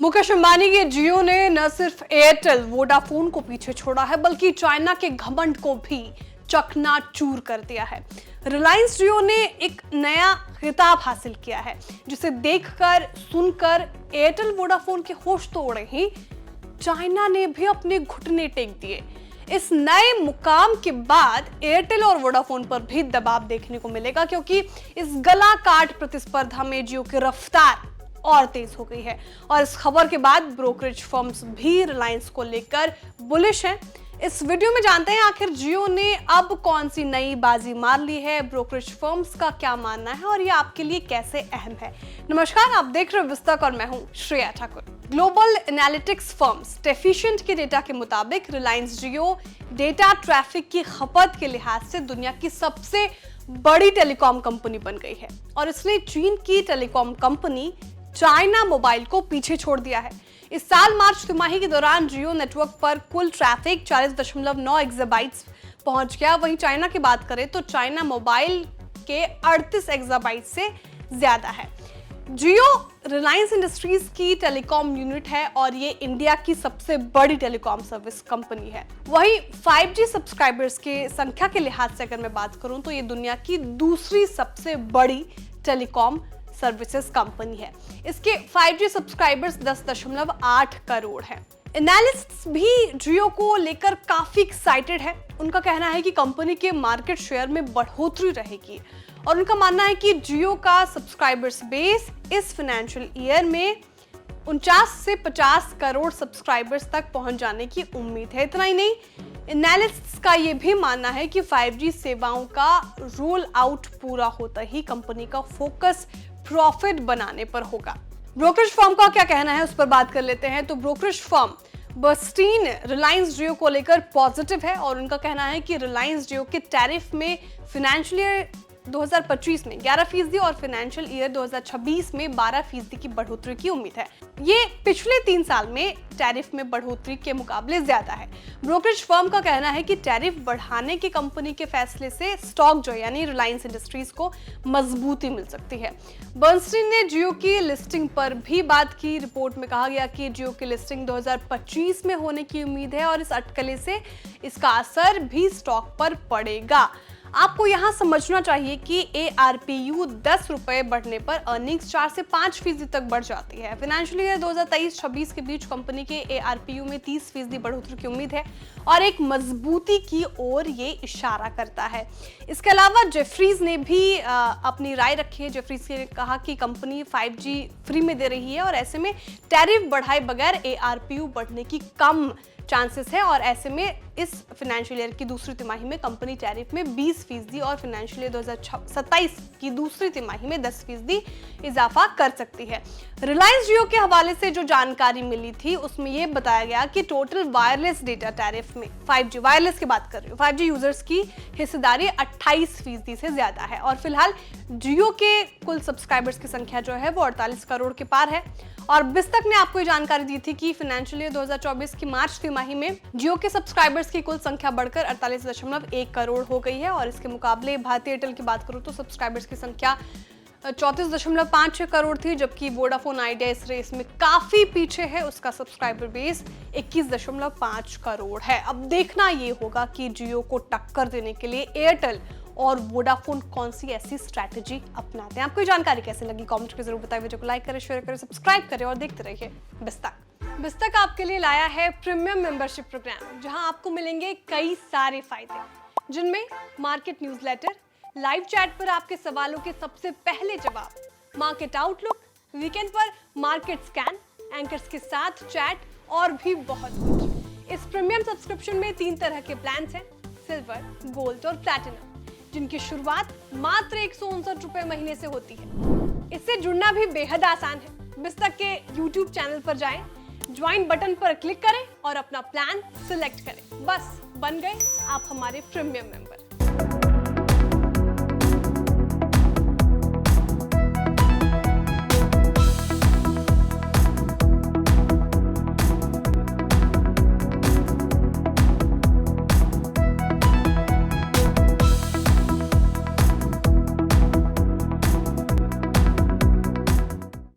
मुकेश अंबानी के जियो ने न सिर्फ एयरटेल वोडाफोन को पीछे छोड़ा है बल्कि चाइना के घमंड को भी चकनाचूर कर दिया है। रिलायंस जियो ने एक नया खिताब हासिल किया है जिसे देखकर सुनकर एयरटेल वोडाफोन के होश तो उड़े ही चाइना ने भी अपने घुटने टेक दिए। इस नए मुकाम के बाद एयरटेल और वोडाफोन पर भी दबाव देखने को मिलेगा क्योंकि इस गला काट प्रतिस्पर्धा में जियो की रफ्तार और तेज हो गई है और इस खबर के बाद ब्रोकरेज फर्म्स भी रिलायंस को लेकर बुलिश हैं। इस वीडियो में जानते हैं आखिर जियो ने अब कौन सी नई बाजी मार ली है, ब्रोकरेज फर्म्स का क्या मानना है और ये आपके लिए कैसे अहम है। नमस्कार, आप देख रहे हो विस्तक और मैं हूं Shreya Thakur. Global analytics firm स्टेफिशिएंट के डेटा के मुताबिक रिलायंस जियो डेटा ट्रैफिक की खपत के लिहाज से दुनिया की सबसे बड़ी टेलीकॉम कंपनी बन गई है और इसने चीन की टेलीकॉम कंपनी चाइना मोबाइल को पीछे छोड़ दिया है। इस साल मार्च तिमाही के दौरान जियो नेटवर्क पर कुल ट्रैफिक 40.9 एक्साबाइट्स पहुंच गया। वहीं चाइना की बात करें तो चाइना मोबाइल के 38 एक्साबाइट से ज्यादा है। जियो रिलायंस इंडस्ट्रीज की टेलीकॉम यूनिट है और ये इंडिया की सबसे बड़ी टेलीकॉम सर्विस कंपनी है। वहीं 5G सब्सक्राइबर्स के संख्या के लिहाज से अगर मैं बात करूं तो ये दुनिया की दूसरी सबसे बड़ी टेलीकॉम सर्विसेज कंपनी है। इसके 5G सब्सक्राइबर्स 10.8 करोड़ हैं। एनालिस्ट्स भी जियो को लेकर काफी एक्साइटेड है। उनका कहना है कि कंपनी के मार्केट शेयर में बढ़ोतरी रहेगी और उनका मानना है कि जियो का सब्सक्राइबर्स बेस इस फाइनेंशियल ईयर में 49 से 50 करोड़ सब्सक्राइबर्स तक पहुंच जाने की उम्मीद है। इतना ही नहीं, एनालिस्ट्स का यह भी मानना है कि 5G सेवाओं का रोल आउट पूरा होता ही कंपनी का फोकस प्रॉफिट बनाने पर होगा। ब्रोकरेज फर्म का क्या कहना है उस पर बात कर लेते हैं। तो ब्रोकरेज फर्म बर्स्टीन रिलायंस जियो को लेकर पॉजिटिव है और उनका कहना है कि रिलायंस जियो के टैरिफ में फाइनेंशियल ईयर 2025 में 11% और फाइनेंशियल ईयर 2026 में 12% की बढ़ोतरी की उम्मीद है। ये पिछले 3 साल में टैरिफ में बढ़ोतरी के मुकाबले ज्यादा है। ब्रोकरेज फर्म का कहना है कि टैरिफ बढ़ाने के कंपनी के फैसले से स्टॉक जो यानी रिलायंस इंडस्ट्रीज को मजबूती मिल सकती है। बर्नस्टीन ने जियो की लिस्टिंग पर भी बात की। रिपोर्ट में कहा गया कि जियो की लिस्टिंग 2025 में होने की उम्मीद है और इस अटकले से इसका असर भी स्टॉक पर पड़ेगा। आपको यहां समझना चाहिए कि ARPU 10 रुपए बढ़ने पर अर्निंग्स 4 से 5% तक बढ़ जाती है। फाइनेंशियल ईयर 2023-26 के बीच कंपनी के ARPU में 30% बढ़ोतरी की उम्मीद है और एक मजबूती की ओर ये इशारा करता है। इसके अलावा जेफरीज ने भी अपनी राय रखी है। जेफरीज ने कहा कि कंपनी 5G फ्री में दे रही है और ऐसे में टैरिफ बढ़ाए बगैर ARPU बढ़ने की कम चांसेस है और ऐसे में इस फाइनेंशियल ईयर की दूसरी तिमाही में कंपनी टैरिफ में 20% और फाइनेंशियल ईयर 2027 की दूसरी तिमाही में 10% इजाफा कर सकती है। रिलायंस जियो के हवाले से जो जानकारी मिली थी उसमें यह बताया गया कि टोटल वायरलेस डेटा टैरिफ में 5G वायरलेस की बात कर रही हूँ, 5G यूजर्स की हिस्सेदारी 28% से ज्यादा है और फिलहाल जियो के कुल सब्सक्राइबर्स की संख्या जो है वो 48 करोड़ के पार है। और विस्तक ने आपको ये जानकारी दी थी कि फाइनेंशियल ईयर 2024 की मार्च तिमाही में जियो के सब्सक्राइबर्स की कुल संख्या बढ़कर 48.1 करोड़ हो गई है और इसके मुकाबले भारतीय एयरटेल की बात करूं तो सब्सक्राइबर्स की संख्या 34.56 करोड़ थी, जबकि वोडाफोन आइडिया इस रेस में काफी पीछे है। उसका सब्सक्राइबर बेस 21.5 करोड़ है। अब देखना ये होगा कि जियो को टक्कर देने के लिए एयरटेल और वोडाफोन कौन सी ऐसी स्ट्रैटेजी अपनाते हैं। आपको ये जानकारी कैसे लगी कमेंट करके जरूर बताइए। वीडियो को लाइक करें, शेयर करें, सब्सक्राइब करें और देखते रहिए विस्तक। विस्तक आपके लिए लाया है प्रीमियम मेंबरशिप प्रोग्राम जहां आपको मिलेंगे कई सारे फायदे, जिनमें मार्केट न्यूज़लेटर, लाइव चैट पर आपके सवालों के सबसे पहले जवाब, मार्केट आउटलुक, वीकेंड पर मार्केट स्कैन, एंकर्स के साथ चैट और भी बहुत कुछ। इस प्रीमियम सब्सक्रिप्शन में 3 तरह के प्लान हैं, सिल्वर, गोल्ड और प्लैटिनम, जिनकी शुरुआत मात्र 159 रुपए महीने से होती है। इससे जुड़ना भी बेहद आसान है। विस्तक के YouTube चैनल पर जाएं, ज्वाइन बटन पर क्लिक करें और अपना प्लान सिलेक्ट करें। बस बन गए आप हमारे प्रीमियम मेंबर।